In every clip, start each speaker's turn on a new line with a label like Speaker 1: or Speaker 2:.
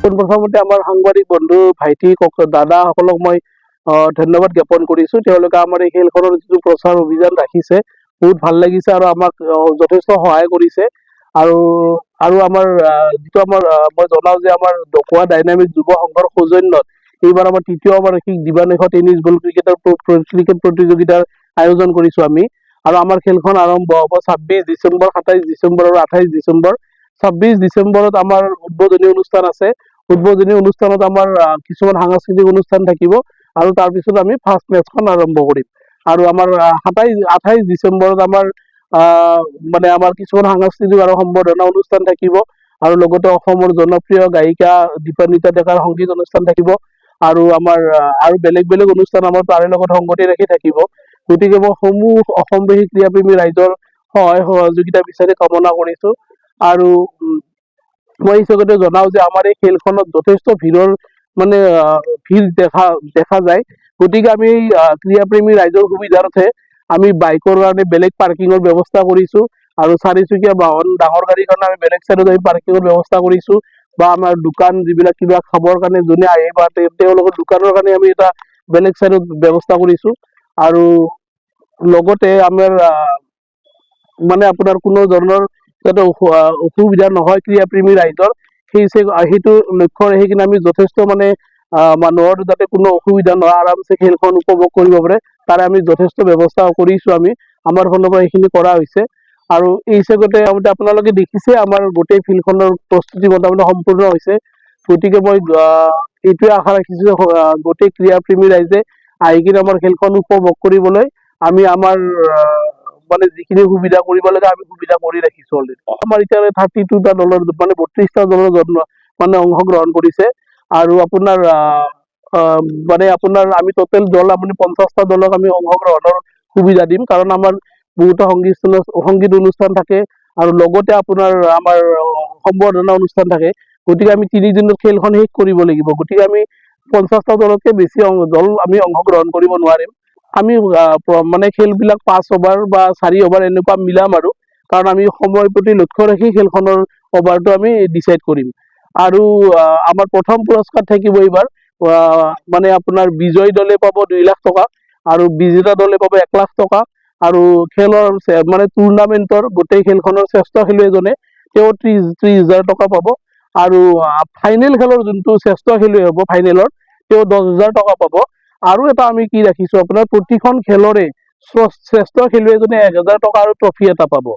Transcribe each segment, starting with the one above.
Speaker 1: পোনপ্ৰথমতে আমাৰ সাংবাদিক বন্ধু ভাইটি দাদাসকলক মই ধন্যবাদ জ্ঞাপন কৰিছো। তেওঁলোকে আমাৰ এই খেলখনৰ যিটো প্ৰচাৰ অভিযান ৰাখিছে বহুত ভাল লাগিছে আৰু আমাক যথেষ্ট সহায় কৰিছে। আৰু আৰু আমাৰ যিটো আমাৰ মই জনাও যে আমাৰ ডকোৱা ডাইনামিক যুৱ সংঘৰ সৌজন্যত এইবাৰ আমাৰ তৃতীয় বাৰ্ষিক দিবানৈশ টেনিছ বল ক্ৰিকেট প্ৰতিযোগিতাৰ আয়োজন কৰিছো আমি। আৰু আমাৰ খেলখন আৰম্ভ হ'ব 26 ডিচেম্বৰ, 27 ডিচেম্বৰ আৰু 28 ডিচেম্বৰ। 26 ডিচেম্বৰত আমাৰ উদ্বোধনী অনুষ্ঠান আছে। উদ্বোধনী অনুষ্ঠানত আমাৰ কিছুমান সাংস্কৃতিক অনুষ্ঠান থাকিব আৰু তাৰপিছত আমি ফাৰ্ষ্ট মেচখন আৰম্ভ কৰিম। আৰু আমাৰ 28 ডিচেম্বৰত আমাৰ মানে আমাৰ কিছুমান সাংস্কৃতিক আৰু সম্বৰ্ধনা অনুষ্ঠান থাকিব আৰু লগতে অসমৰ জনপ্ৰিয় গায়িকা দীপান্বিতা ডেকাৰ সংগীত অনুষ্ঠান থাকিব আৰু আমাৰ আৰু বেলেগ বেলেগ অনুষ্ঠান আমাৰ তাৰে লগত সংগতি ৰাখি থাকিব। গতিকে মই সমূহ অসমবাসী ক্ৰীড়াপ্ৰেমী ৰাইজৰ সহায় সহযোগিতা বিচাৰি কামনা কৰিছো। আৰু মই এই হিচাপতে জনাও যে আমাৰ এই খেলখনত যথেষ্ট ভিৰৰ মানে ভিৰ দেখা যায়। গতিকে আমি এই ক্ৰীড়াপ্ৰেমী ৰাইজৰ সুবিধাৰ্থে আমি বাইকৰ কাৰণে বেলেগ পাৰ্কিঙৰ ব্যৱস্থা কৰিছো আৰু চাৰিচকীয়া বাহন ডাঙৰ গাড়ীৰ কাৰণে আমি বেলেগ চাইডত আমি পাৰ্কিঙৰ ব্যৱস্থা কৰিছো। বা আমাৰ দোকান যিবিলাক কিবা খাবৰ কাৰণে যোনে আহে বা তেওঁলোকৰ দোকানৰ কাৰণে আমি এটা বেলেগ চাইডত ব্যৱস্থা কৰিছো। আৰু লগতে আমাৰ মানে আপোনাৰ কোনো ধৰণৰ যাতে অসুবিধা নহয় ক্ৰীড়াপ্ৰেমী ৰাইজৰ সেইটো লক্ষ্য ৰাখি কিনে আমি যথেষ্ট মানে মানুহৰ যাতে কোনো অসুবিধা নহয় আৰামছে খেলখন উপভোগ কৰিব পাৰে তাৰে আমি যথেষ্ট ব্যৱস্থা কৰিছো। আমি আমাৰ ফালৰ পৰা এইখিনি কৰা হৈছে। আৰু এই হিচাপতে আপোনালোকে দেখিছে আমাৰ গোটেই ফিল্ডখনৰ প্ৰস্তুতি মোটামুটি সম্পূৰ্ণ হৈছে। গতিকে মই এইটোৱে আশা ৰাখিছো যে গোটেই ক্ৰীড়াপ্ৰেমী ৰাইজে আহি কিনে আমাৰ খেলখন উপভোগ কৰিবলৈ আমি আমাৰ মানে যিখিনি সুবিধা কৰিব লাগে আমি সুবিধা কৰি ৰাখিছো অলৰেডি। আমাৰ এতিয়া 32টা দলৰ মানে 32টা দলৰ মানে অংশগ্ৰহণ কৰিছে। আৰু আপোনাৰ মানে আপোনাৰ আমি টোটেল দল আপুনি 50টা দলক আমি অংশগ্ৰহণৰ সুবিধা দিম। কাৰণ আমাৰ বহুতো সংগীত অনুষ্ঠান থাকে আৰু লগতে আপোনাৰ আমাৰ সম্বৰ্ধনা অনুষ্ঠান থাকে। গতিকে আমি 3 দিনত খেলখন শেষ কৰিব লাগিব। গতিকে আমি 50টা দলতকৈ বেছি দল আমি অংশগ্ৰহণ কৰিব নোৱাৰিম। আমি মানে খেলবিলাক 5 অভাৰ বা 4 অভাৰ এনেকুৱা মিলাম আৰু কাৰণ আমি সময়ৰ প্ৰতি লক্ষ্য ৰাখি খেলখনৰ অভাৰটো আমি ডিচাইড কৰিম। আৰু আমাৰ প্ৰথম পুৰস্কাৰ থাকিব এইবাৰ মানে আপোনাৰ বিজয়ী দলে পাব 2 লাখ টকা আৰু বিজেতা দলে পাব 1 লাখ টকা। আৰু খেলৰ মানে টুৰ্ণামেণ্টৰ গোটেই খেলখনৰ শ্ৰেষ্ঠ খেলুৱৈজনে তেওঁ 30,000 টকা পাব। আৰু ফাইনেল খেলৰ যোনটো শ্ৰেষ্ঠ খেলুৱৈ হ'ব ফাইনেলৰ তেওঁ 10,000 টকা পাব। আৰু এটা আমি কি ৰাখিছো আপোনাৰ প্ৰতিখন খেলৰে শ্ৰেষ্ঠ খেলুৱৈজনে 1,000 টকা আৰু ট্ৰফি এটা পাব।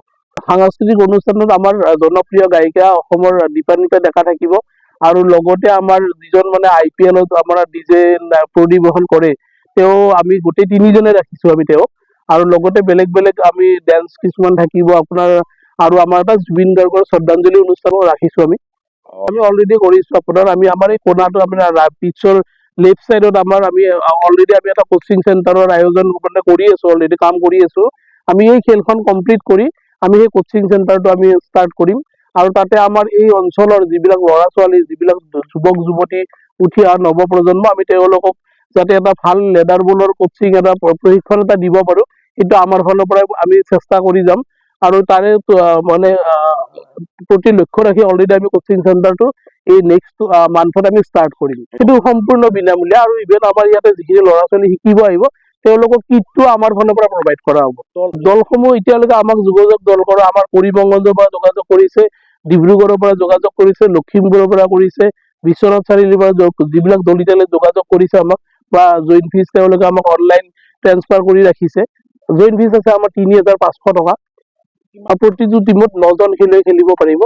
Speaker 1: সাংস্কৃতিক অনুষ্ঠানত আমাৰ জনপ্ৰিয় গায়িকা অসমৰ দীপান্বিতা ডেকা থাকিব আৰু লগতে আমাৰ যিজন মানে IPL-ত আমাৰ ডিজে পৰিৱেশন কৰে তেওঁ আমি গোটেই 3জনে ৰাখিছো আমি তেওঁক। আৰু লগতে বেলেগ বেলেগ আমি ডেন্স কিছুমান থাকিব আপোনাৰ। আৰু আমাৰ এটা জুবিন গাৰ্গৰ শ্ৰদ্ধাঞ্জলি অনুষ্ঠানো ৰাখিছো আমি অলৰেডি কৰিছো আপোনাৰ। আমি আমাৰ এই কোণাটো আপোনাৰ পিছৰ লেফ্ট চাইডত আমি অলৰেডি আমি এটা কোচিং চেণ্টাৰৰ আয়োজন কৰি আছো, অলৰেডি কাম কৰি আছো। আমি এই খেলখন কমপ্লিট কৰি আমি সেই কোচিং চেণ্টাৰটো আমি ষ্টাৰ্ট কৰিম। আৰু তাতে আমাৰ এই অঞ্চলৰ যিবিলাক ল'ৰা ছোৱালী যিবিলাক যুৱক যুৱতী উঠি অহা নৱপ্ৰজন্ম আমি তেওঁলোকক যাতে এটা ভাল লেডাৰ বলৰ কোচিং এটা প্ৰশিক্ষণ এটা দিব পাৰো সেইটো আমাৰ ফালৰ পৰা আমি চেষ্টা কৰি যাম। আৰু তাৰে মানে প্ৰতি লক্ষ্য ৰাখি অলৰেডি আমি কোচিং চেণ্টাৰটো এই নেক্সট মান্থত আমি ষ্টাৰ্ট কৰিম। সেইটো সম্পূৰ্ণ বিনামূলীয়া আৰু ইভেন আমাৰ ইয়াতে যিখিনি ল'ৰা ছোৱালী শিকিব আহিব তেওঁলোকক কিটটো আমাৰ ফালৰ পৰা প্ৰভাইড কৰা হ'ব। দলসমূহ এতিয়ালৈকে আমাক যোগাযোগ কৰা আমাৰ কৰিমগঞ্জৰ পৰা যোগাযোগ কৰিছে, ডিব্ৰুগড়ৰ পৰা যোগাযোগ কৰিছে, লখিমপুৰৰ পৰা কৰিছে, বিশ্বনাথ চাৰিআলিৰ পৰা যিবিলাক দল এতিয়ালৈ যোগাযোগ কৰিছে আমাক বা জইন ফিজ তেওঁলোকে আমাক অনলাইন ট্ৰেন্সফাৰ কৰি ৰাখিছে। জইন ফিজ আছে আমাৰ 3,500 টকা। প্ৰতিটো টিমত 9জন খেলুৱৈ খেলিব পাৰিব।